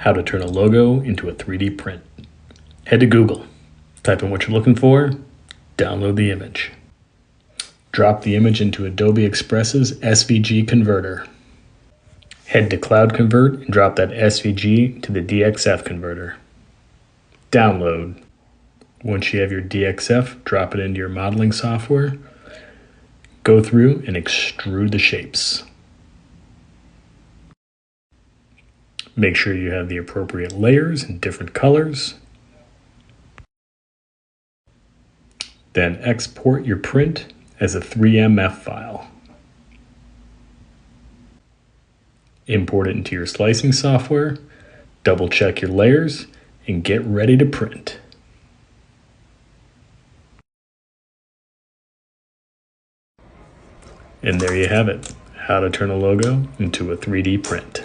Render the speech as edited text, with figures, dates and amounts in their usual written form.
How to turn a logo into a 3D print. Head to Google, type in what you're looking for, download the image. Drop the image into Adobe Express's SVG converter. Head to Cloud Convert and drop that SVG to the DXF converter. Download. Once you have your DXF, drop it into your modeling software. Go through and extrude the shapes. Make sure you have the appropriate layers in different colors. Then export your print as a 3MF file. Import it into your slicing software, double check your layers, and get ready to print. And there you have it, how to turn a logo into a 3D print.